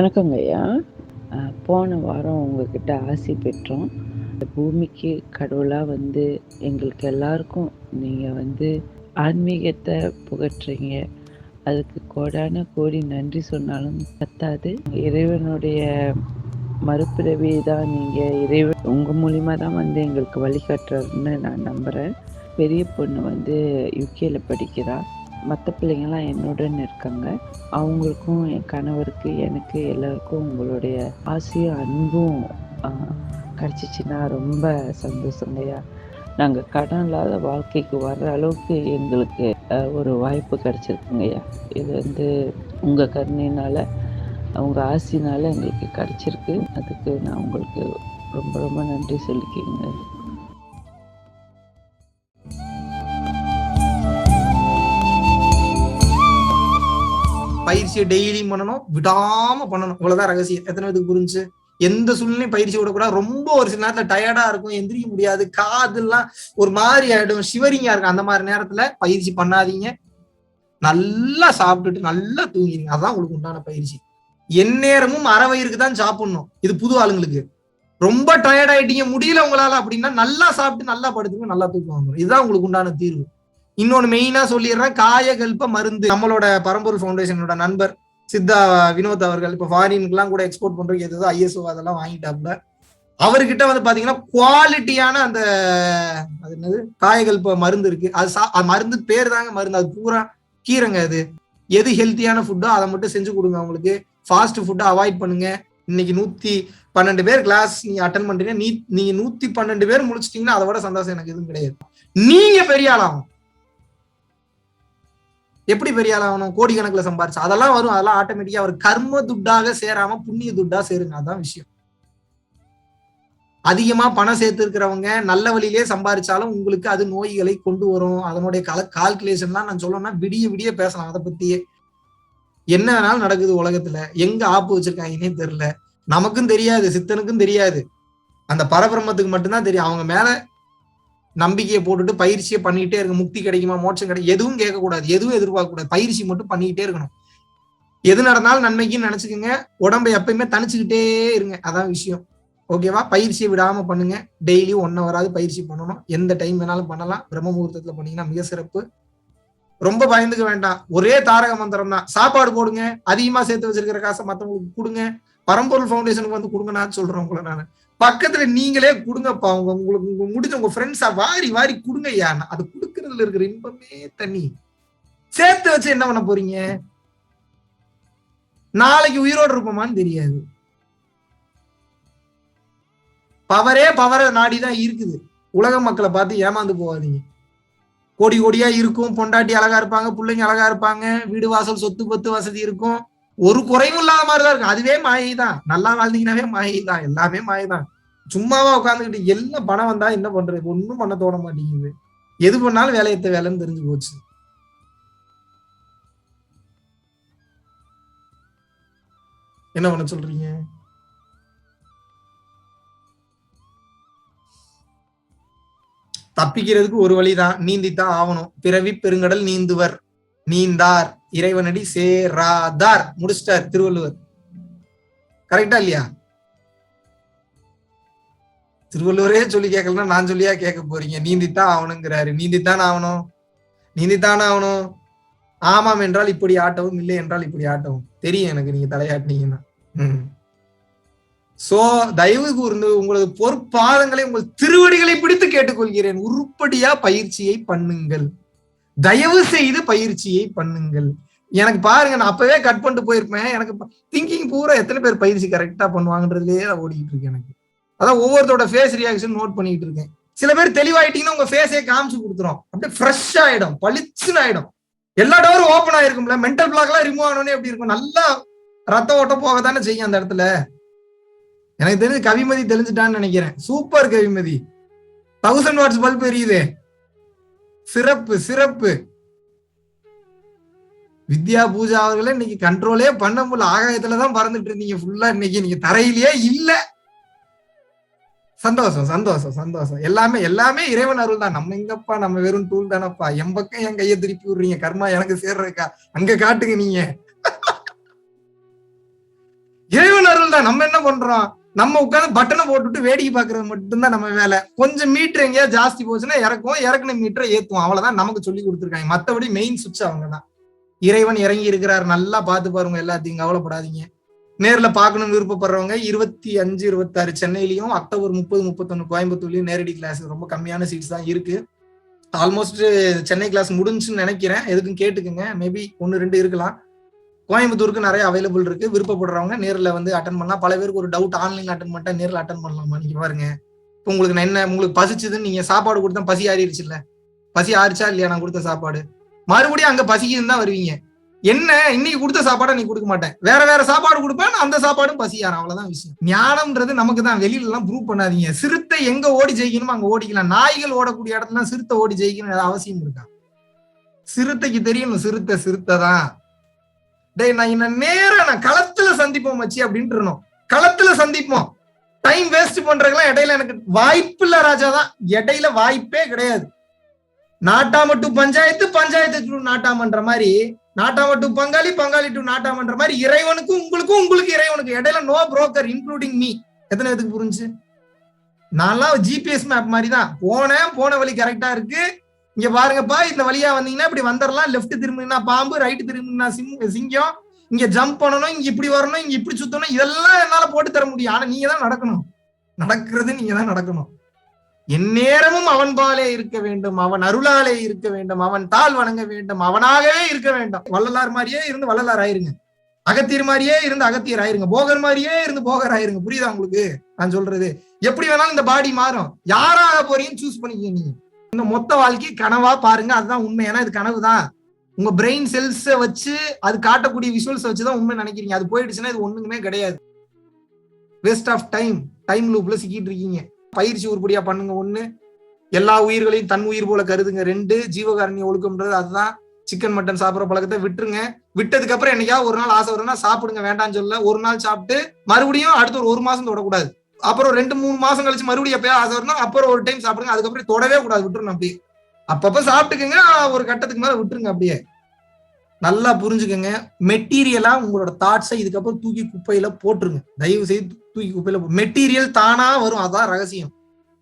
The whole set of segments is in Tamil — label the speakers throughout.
Speaker 1: வணக்கங்க ஐயா. போன வாரம் உங்ககிட்ட ஆசி பெற்றோம். இந்த பூமிக்கு கடவுளா வந்து எங்களுக்கு எல்லாருக்கும் நீங்க ஆன்மீகத்தை புகட்டுறீங்க. அதுக்கு கோடான கோடி நன்றி சொன்னாலும் பத்தாது. இறைவனுடைய மறுபிறவி தான் இறைவன் உங்க மூலியமா தான் எங்களுக்கு வழிகாட்டுறாருன்னு நான் நம்புறேன். பெரிய பொண்ணு யுகேல படிக்கிறா. மற்ற பிள்ளைங்கள்லாம் என்னுடன் இருக்காங்க. அவங்களுக்கும் என் கணவருக்கு எனக்கு எல்லாருக்கும் உங்களுடைய ஆசையும் அன்பும் கிடச்சிச்சின்னா ரொம்ப சந்தோஷங்கய்யா. நாங்கள் கடன் இல்லாத வாழ்க்கைக்கு வர்ற அளவுக்கு எங்களுக்கு ஒரு வாய்ப்பு கிடச்சிருக்குங்கய்யா. இது உங்கள் கருணையினால் உங்கள் ஆசையினால் எங்களுக்கு கிடச்சிருக்கு. அதுக்கு நான் உங்களுக்கு ரொம்ப ரொம்ப நன்றி சொல்லிக்கிறேங்க.
Speaker 2: பயிற்சியை டெய்லியும் பண்ணணும், விடாம பண்ணணும். இவ்வளவுதான் ரகசியம். எத்தனை பேருக்கு புரிஞ்சு? எந்த சூழ்நிலையும் பயிற்சி விடக்கூடாது. ரொம்ப ஒரு சில நேரத்துல டயர்டா இருக்கும், எந்திரிக்க முடியாது, காதெல்லாம் ஒரு மாதிரி ஆயிடும், சிவரிங்கா இருக்கும். அந்த மாதிரி நேரத்துல பயிற்சி பண்ணாதீங்க. நல்லா சாப்பிட்டுட்டு நல்லா தூங்கிடுங்க. அதான் உங்களுக்கு உண்டான பயிற்சி. எந்நேரமும் அரை வயிறுக்கு தான் சாப்பிடணும். இது புது ஆளுங்களுக்கு. ரொம்ப டயர்ட் ஆயிட்டீங்க, முடியல உங்களால அப்படின்னா நல்லா சாப்பிட்டு நல்லா படுத்துங்க, நல்லா தூக்கம் வந்துடும். இதுதான் உங்களுக்கு உண்டான தீர்வு. இன்னொன்னு மெயினா சொல்லிடுறேன், காயகல்ப மருந்து. நம்மளோட பரம்பொருள் ஃபவுண்டேஷனோட நண்பர் சித்தா வினோத் அவர்கள் இப்ப ஃபாரினுக்குலாம் கூட எக்ஸ்போர்ட் பண்றதுக்கு ஏதோ ISO அதெல்லாம் வாங்கிட்டாப்ல. அவர்கிட்ட பாத்தீங்கன்னா குவாலிட்டியான அந்த அது என்னது காயகல்ப மருந்து இருக்கு. அது மருந்து பேர் தாங்க மருந்து. அது பூரா கீரைங்க. அது எது ஹெல்த்தியான ஃபுட்டோ அதை மட்டும் செஞ்சு கொடுங்க. அவங்களுக்கு ஃபாஸ்ட் ஃபுட்டை அவாய்ட் பண்ணுங்க. இன்னைக்கு 112 பேர் கிளாஸ் நீங்க அட்டன் பண்றீங்க. நீங்க 112 பேர் முடிச்சிட்டீங்கன்னா அதை விட சந்தோஷம் எனக்கு எதுவும் கிடையாது. நீங்க பெரிய ஆளாகும். எப்படி பெரிய ஆள் ஆகணும்? கோடிக்கணக்கில் சம்பாரிச்சு அதெல்லாம் வரும். அதெல்லாம் ஆட்டோமேட்டிக்கா அவர் கர்ம துட்டாக சேராம புண்ணிய துட்டா சேருங்க. அதான் விஷயம். அதிகமா பணம் சேர்த்து இருக்கிறவங்க நல்ல வழியிலே சம்பாரிச்சாலும் உங்களுக்கு அது நோய்களை கொண்டு வரும். அதனுடைய கால்குலேஷன்லாம் நான் சொல்லணும்னா விடிய விடிய பேசலாம். அதை பத்தியே என்ன வேணாலும் நடக்குது உலகத்துல. எங்க ஆப்பு வச்சிருக்காங்கன்னே தெரியல. நமக்கும் தெரியாது, சித்தனுக்கும் தெரியாது. அந்த பரபிரம்மத்துக்கு மட்டும்தான் தெரியும். அவங்க மேல நம்பிக்கையை போட்டுட்டு பயிற்சியை பண்ணிக்கிட்டே இருக்கு. முக்தி கிடைக்குமா, மோட்சம் கிடைக்கும், எதுவும் கேட்கக்கூடாது, எதுவும் எதிர்பார்க்க கூடாது. பயிற்சி மட்டும் பண்ணிக்கிட்டே இருக்கணும். எது நடந்தாலும் நன்மைக்குன்னு நினைச்சுக்கோங்க. உடம்பை எப்பயுமே தனிச்சுக்கிட்டே இருங்க. அதான் விஷயம். ஓகேவா? பயிற்சியை விடாம பண்ணுங்க. டெய்லியும் 1 ஹவராவது பயிற்சி பண்ணணும். எந்த டைம் வேணாலும் பண்ணலாம். பிரம்ம முகூர்த்தத்துல பண்ணீங்கன்னா மிக சிறப்பு. ரொம்ப பயந்துக்க வேண்டாம். ஒரே தாரக மந்திரம் தான். சாப்பாடு போடுங்க. அதிகமா சேர்த்து வச்சிருக்கிற காசை மத்தவங்களுக்கு கொடுங்க. பரம்பொருள் ஃபவுண்டேஷனுக்கு கொடுங்க. நான் சொல்றேன் உங்களை. நான் பக்கத்துல நீங்களே கொடுங்கப்பா. உங்களுக்கு முடிஞ்ச உங்க ஃப்ரெண்ட்ஸா வாரி வாரி கொடுங்க. ஐயா, அது கொடுக்கறதுல இருக்கிற இன்பமே தனி. சேர்த்து வச்சு என்ன பண்ண போறீங்க? நாளைக்கு உயிரோடு இருப்போமான்னு தெரியாது. பவரை நாடிதான் இருக்குது. உலக மக்களை பார்த்து ஏமாந்து போகாதீங்க. கோடி கோடியா இருக்கும், பொண்டாட்டி அழகா இருப்பாங்க, பிள்ளைங்க அழகா இருப்பாங்க, வீடு வாசல் சொத்து பத்து வசதி இருக்கும், ஒரு குறைவும் இல்லாத மாதிரிதான் இருக்கும். அதுவே மாயை தான். நல்லா வாழ்ந்தீங்கன்னாவே மாயை தான். எல்லாமே மாயை தான். சும்மாவா உட்காந்துக்கிட்டு எல்லாம் பணம் வந்தா என்ன பண்றது? ஒன்னும் பண்ண தோண மாட்டேங்குது. எது பண்ணாலும் வேலையத்த வேலைன்னு தெரிஞ்சு போச்சு. என்ன பண்ண சொல்றீங்க? தப்பிக்கிறதுக்கு ஒரு வழிதான், நீந்தித்தான் ஆகணும். பிறவி பெருங்கடல் நீந்துவர் நீந்தார் இறைவனடி சேராதார். முடிச்சிட்டார் திருவள்ளுவர். கரெக்டா இல்லையா? திருவள்ளுவரே சொல்லி கேட்கலன்னா நான் சொல்லியா கேட்க போறீங்க? நீந்தித்தான் ஆகணுங்கிறாரு. நீந்தித்தான் ஆகணும். ஆமாம் என்றால் இப்படி ஆட்டவும், இல்லை என்றால் இப்படி ஆட்டவும். தெரியும் எனக்கு, நீங்க தலையாட்டினீங்கன்னா. சோ தயவு கூர்ந்து உங்களது பொற்பாதங்களை, உங்கள் திருவடிகளை பிடித்து கேட்டுக்கொள்கிறேன். உருப்படியா பயிற்சியை பண்ணுங்கள். தயவு செய்து பயிற்சியை பண்ணுங்கள். எனக்கு பாருங்க, நான் அப்பவே கட் பண்ணிட்டு போயிருப்பேன். எனக்கு திங்கிங் பூரா எத்தனை பேர் பயிற்சி கரெக்டா பண்ணுவாங்கன்றதுலயே ஓடிக்கிட்டு இருக்கு எனக்கு. அதான் ஒவ்வொருத்தரோட ஃபேஸ் ரியாக்ஷன் நோட் பண்ணிட்டு இருக்கேன். சில பேர் தெளிவாயிட்டீங்கன்னா உங்க ஃபேஸே காமிச்சு கொடுத்துரும். அப்படியே ஃப்ரெஷ் ஆயிடும், பளிச்சுன்னு ஆயிடும். எல்லா டோரும் ஓப்பன் ஆயிருக்கும்ல. மென்டல் பிளாக் எல்லாம் ரிமூவ் ஆனோடனே எப்படி இருக்கும்? நல்லா ரத்த ஓட்டம் போக தானே செய்யும் அந்த இடத்துல. எனக்கு தெரிஞ்சு கவிமதி தெளிஞ்சுட்டான்னு நினைக்கிறேன். சூப்பர் கவிமதி. 1000 வாட்ஸ் பல்ப் எரியுது. சிறப்பு. வித்யா பூஜா அவர்களே இன்னைக்கு கண்ட்ரோலே பண்ண முடியல. ஆகாயத்துலதான் பறந்துட்டு இருந்தீங்க ஃபுல்லா. இன்னைக்கு நீங்க தரையிலேயே இல்ல. சந்தோஷம். எல்லாமே இறைவன் அருள் தான். நம்ம எங்கப்பா, நம்ம வெறும் டூல் தானப்பா. என் பக்கம் என் கையை திருப்பி விடுறீங்க. கர்மா எனக்கு சேர்றக்கா, அங்க காட்டுங்க நீங்க. சிம்பிள் தான். நம்ம என்ன பண்றோம், நம்ம உட்காந்து பட்டனை போட்டுட்டு வேடிக்கை பாக்குறது மட்டும்தான் நம்ம வேலை. கொஞ்சம் மீட்டர் எங்கேயா ஜாஸ்தி போச்சுன்னா இறக்குவோம், இறக்குன மீட்டரை ஏத்துவோம். அவ்வளவுதான் நமக்கு சொல்லி கொடுத்துருக்காங்க. மத்தபடி மெயின் சுவிட்ச் அவங்கதான். இறைவன் இறங்கி இருக்கிறார், நல்லா பார்த்து பாருங்க, எல்லாத்தையும் கவலைப்படாதீங்க. நேர்ல பார்க்கணும் விருப்பப்படுறவங்க 25, 26 சென்னையிலயும், அக்டோபர் 30, 31 கோயம்புத்தூர்லயும் நேரடி கிளாஸ். ரொம்ப கம்மியான சீட்ஸ் தான் இருக்கு. ஆல்மோஸ்ட் சென்னை கிளாஸ் முடிஞ்சுன்னு நினைக்கிறேன். எதுக்கும் கேட்டுக்குங்க, மேபி 1, 2 இருக்கலாம். கோயம்புத்தூருக்கு நிறைய அவைலபிள் இருக்கு. விருப்பப்படுறவங்க நேரில் வந்து அட்டன் பண்ணலாம். பல பேருக்கு ஒரு டவுட், ஆன்லைன்ல அட்டன் பண்ணிட்டா நேரில் அட்டன் பண்ணலாமா? நீங்க பாருங்க, இப்போ உங்களுக்கு நான் என்ன, உங்களுக்கு பசிச்சுதுன்னு நீங்க சாப்பாடு கொடுத்தா பசி ஆறிடுச்சு இல்ல, பசி ஆறிச்சா இல்லையா நான் கொடுத்த சாப்பாடு? மறுபடியும் அங்க பசிக்குதுன்னு தான் வருவீங்க. என்ன இன்னைக்கு கொடுத்த சாப்பாடை நீ கொடுக்க மாட்டேன், வேற வேற சாப்பாடு கொடுப்பேன், அந்த சாப்பாடும் பசியாரம். அவ்வளவுதான் விஷயம். ஞானம்ன்றது நமக்கு தான், வெளியில எல்லாம் ப்ரூவ் பண்ணாதீங்க. சிறுத்தை எங்க ஓடி ஜெயிக்கணுமோ அங்க ஓடிக்கலாம். நாய்கள் ஓடக்கூடிய இடத்துல சிறுத்தை ஓடி ஜெயிக்கணும் அவசியம் இருக்கா? சிறுத்தைக்கு தெரியணும் சிறுத்தை சிறுத்தை தான். டேய் நான் நேரம் நான் களத்துல சந்திப்போம் மச்சி அப்படின்ட்டு இருந்தோம். களத்துல சந்திப்போம். டைம் வேஸ்ட் பண்றதுலாம் இடையில எனக்கு வாய்ப்பு இல்ல ராஜா தான். இடையில வாய்ப்பே கிடையாது. நாட்டாம டு பஞ்சாயத்து, பஞ்சாயத்து டு நாட்டாமன்ற மாதிரி, நாட்டாம டு பங்காளி, பங்காளி டு நாட்டாமன்ற மாதிரி, இறைவனுக்கும் உங்களுக்கும், உங்களுக்கு இறைவனுக்கு இடையில நோ புரோக்கர் இன்க்ளூடிங் மீ. எத்தனை பேருக்கு புரிஞ்சு? நான்லாம் ஜிபிஎஸ் மேப் மாதிரி தான் போனேன். போன வழி கரெக்டா இருக்கு, இங்க பாருங்கப்பா, இந்த வழியா வந்தீங்கன்னா இப்படி வந்துடலாம், லெஃப்ட் திரும்பினா பாம்பு, ரைட் திரும்பினா சிங்கம், இங்க ஜம்ப் பண்ணணும், இங்க இப்படி வரணும், இங்க இப்படி சுத்தணும், இதெல்லாம் என்னால போட்டு தர முடியும். ஆனா நீங்க தான் நடக்கணும், நடக்கிறது நீங்க தான் நடக்கணும். எந்நேரமும் அவன் பாலே இருக்க வேண்டும், அவன் அருளாலே இருக்க வேண்டும், அவன் தாள் வணங்க வேண்டும், அவனாகவே இருக்க வேண்டும். வள்ளலார் மாதிரியே இருந்து வள்ளலார் ஆயிருங்க, அகத்தியர் மாதிரியே இருந்து அகத்தியர் ஆயிருங்க, போகர் மாதிரியே இருந்து போகர் ஆயிருங்க. புரியுதா உங்களுக்கு நான் சொல்றது? எப்படி வேணாலும் இந்த பாடி மாறும். யாராக போறீங்கன்னு சூஸ் பண்ணிக்க. நீங்க இந்த மொத்த வாழ்க்கை கனவா பாருங்க, அதுதான் உண்மை. ஏன்னா இது கனவு தான். உங்க பிரெயின் செல்ஸை வச்சு அது காட்டக்கூடிய விஷுவல்ஸ் வச்சுதான் உண்மை நினைக்கிறீங்க. அது போயிடுச்சுன்னா இது ஒண்ணுமே கிடையாது. Waste of time. டைம் லூப்ல சிக்கிட்டு இருக்கீங்க. பயிற்சி உருப்படியா பண்ணுங்க. 1, எல்லா உயிர்களையும் தன் உயிர் போல கருதுங்க. 2, ஜீவகாரண்ய ஒழுக்கம்ன்றது அதுதான். சிக்கன் மட்டன் சாப்பிட்ற பழக்கத்தை விட்டுருங்க. விட்டதுக்கு அப்புறம் என்னைக்காவது ஒரு நாள் ஆசை வரும்னா சாப்பிடுங்க, வேண்டாம்னு சொல்ல. ஒரு நாள் சாப்பிட்டு மறுபடியும் அடுத்த ஒரு மாசம் தொடக்கூடாது. அப்புறம் 2-3 மாசம் கழிச்சு மறுபடியும் எப்பயாவது ஆசை வரணும், அப்புறம் ஒரு டைம் சாப்பிடுங்க. அதுக்கப்புறம் தொடவே கூடாது, விட்டுருணும். அப்படியே அப்பப்ப சாப்பிட்டுக்குங்க, ஒரு கட்டத்துக்கு மேல விட்டுருங்க. அப்படியே நல்லா புரிஞ்சுக்கங்க. மெட்டீரியலா உங்களோட தாட்ஸை இதுக்கப்புறம் தூக்கி குப்பையில போட்டுருங்க. தயவு செய்து தூக்கி குப்பையில மெட்டீரியல் தானா வரும். அதான் ரகசியம்.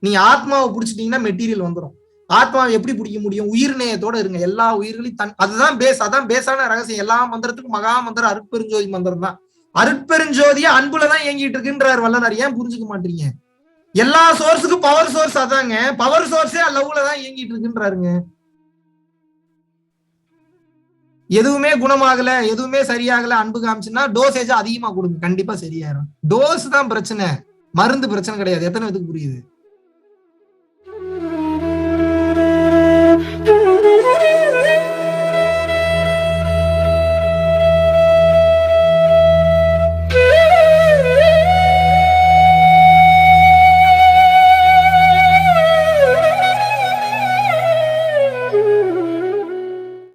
Speaker 2: நீங்க ஆத்மாவை பிடிச்சிட்டீங்கன்னா மெட்டீரியல் வந்துடும். ஆத்மாவை எப்படி பிடிக்க முடியும்? உயிர் நேயத்தோட இருங்க. எல்லா உயிர்களையும் அதுதான் பேஸ். அதான் பேஸான ரகசியம். எல்லா மந்திரத்துக்கும் மகா மந்திரம் அருட்பெருஞ்சோதி மந்திரம் தான். அருட்பெருஞ்சோதியா அன்புலதான் இயங்கிட்டு இருக்குன்றார் வல்லனார். ஏன் புரிஞ்சுக்க மாட்டீங்க? எல்லா சோர்ஸுக்கும் பவர் சோர்ஸ் அதாங்க. பவர் சோர்ஸே லவ்ல தான் இயங்கிட்டு இருக்குன்றாருங்க. எதுவுமே குணமாகல, எதுவுமே சரியாகல, அன்பு காமிச்சுன்னா டோசேஜ் அதிகமா கொடுங்க, கண்டிப்பா சரியாயிரும். டோஸ் தான் பிரச்சனை, மருந்து பிரச்சனை கிடையாது. எத்தனை பேருக்கு புரியுது?